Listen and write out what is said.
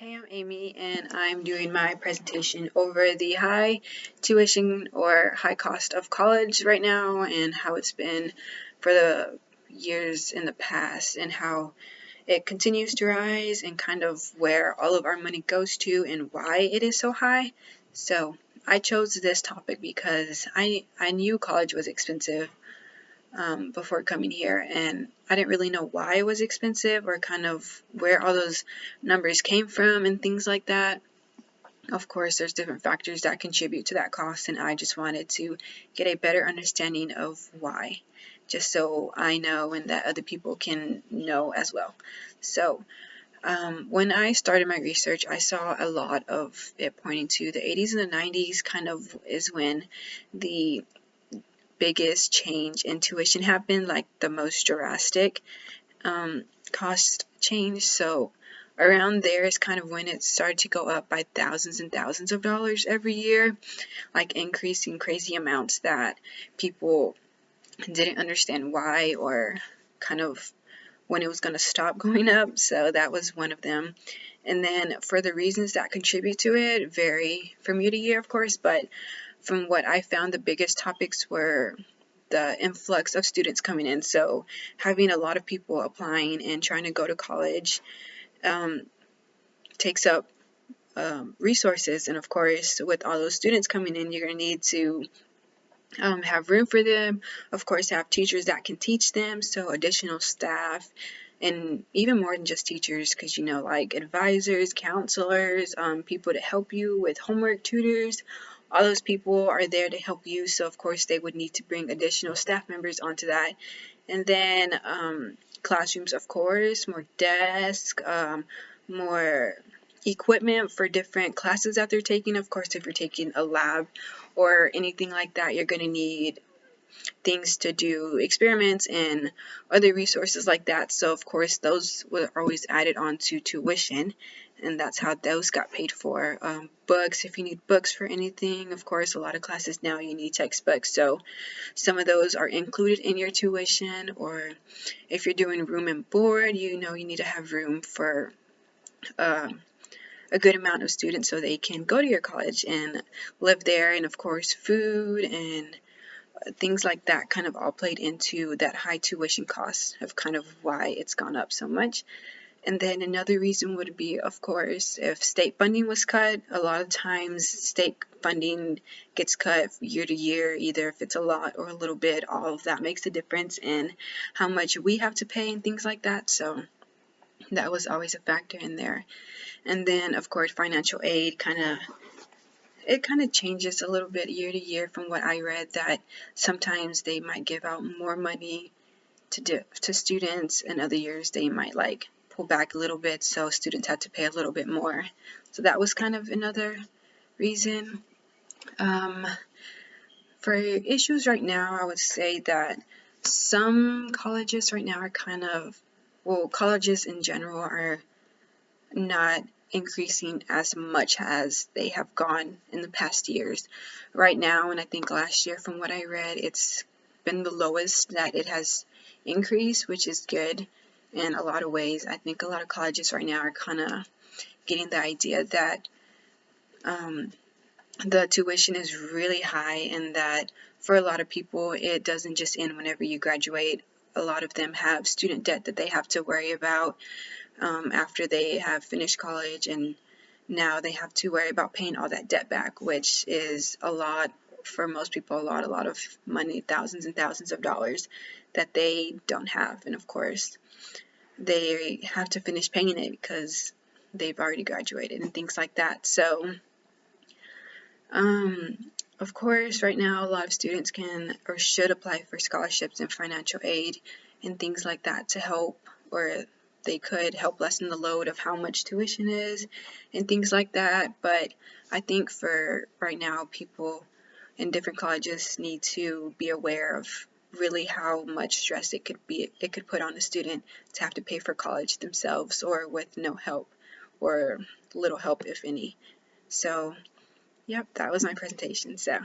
Hey, I'm Amy, and I'm doing my presentation over the high tuition or high cost of college right now and how it's been for the years in the past and how it continues to rise and kind of where all of our money goes to and why it is so high. So I chose this topic because I knew college was expensive before coming here, and I didn't really know why it was expensive or kind of where all those numbers came from and things like that. Of course, there's different factors that contribute to that cost, and I just wanted to get a better understanding of why, just so I know and that other people can know as well. So, when I started my research, I saw a lot of it pointing to the 80s and the 90s kind of is when the biggest change in tuition happened, like the most drastic cost change. So around there is kind of when it started to go up by thousands and thousands of dollars every year, like increasing crazy amounts that people didn't understand why or kind of when it was going to stop going up. So that was one of them. And then for the reasons that contribute to it vary from year to year, of course, but from what I found, the biggest topics were the influx of students coming in. So having a lot of people applying and trying to go to college takes up resources. And of course, with all those students coming in, you're going to need to have room for them. Of course, have teachers that can teach them. So additional staff and even more than just teachers, because like advisors, counselors, people to help you with homework, tutors, all those people are there to help you. So of course they would need to bring additional staff members onto that. And then classrooms, of course, more desks, more equipment for different classes that they're taking. Of course, if you're taking a lab or anything like that, you're going to need things to do experiments and other resources like that. So of course those were always added on to tuition, and that's how those got paid for. Books, if you need books for anything, of course a lot of classes now you need textbooks, so some of those are included in your tuition. Or if you're doing room and board, you need to have room for a good amount of students so they can go to your college and live there. And of course food and things like that kind of all played into that high tuition cost of kind of why it's gone up so much. And then another reason would be, of course, if state funding was cut. A lot of times state funding gets cut year to year, either if it's a lot or a little bit. All of that makes a difference in how much we have to pay and things like that. So that was always a factor in there. And then, of course, financial aid kind of changes a little bit year to year from what I read, that sometimes they might give out more money to students, and other years they might like pull back a little bit, so students had to pay a little bit more. So that was kind of another reason. For issues right now, I would say that some colleges right now are colleges in general are not increasing as much as they have gone in the past years. Right now, and I think last year from what I read, it's been the lowest that it has increased, which is good in a lot of ways. I think a lot of colleges right now are kind of getting the idea that the tuition is really high, and that for a lot of people it doesn't just end whenever you graduate. A lot of them have student debt that they have to worry about after they have finished college, and now they have to worry about paying all that debt back, which is a lot for most people, a lot of money, thousands and thousands of dollars that they don't have. And of course they have to finish paying it because they've already graduated and things like that. So of course right now a lot of students can or should apply for scholarships and financial aid and things like that to help, or they could help lessen the load of how much tuition is and things like that. But I think for right now, people in different colleges need to be aware of really how much stress it could put on a student to have to pay for college themselves, or with no help or little help if any. So yep, that was my presentation. So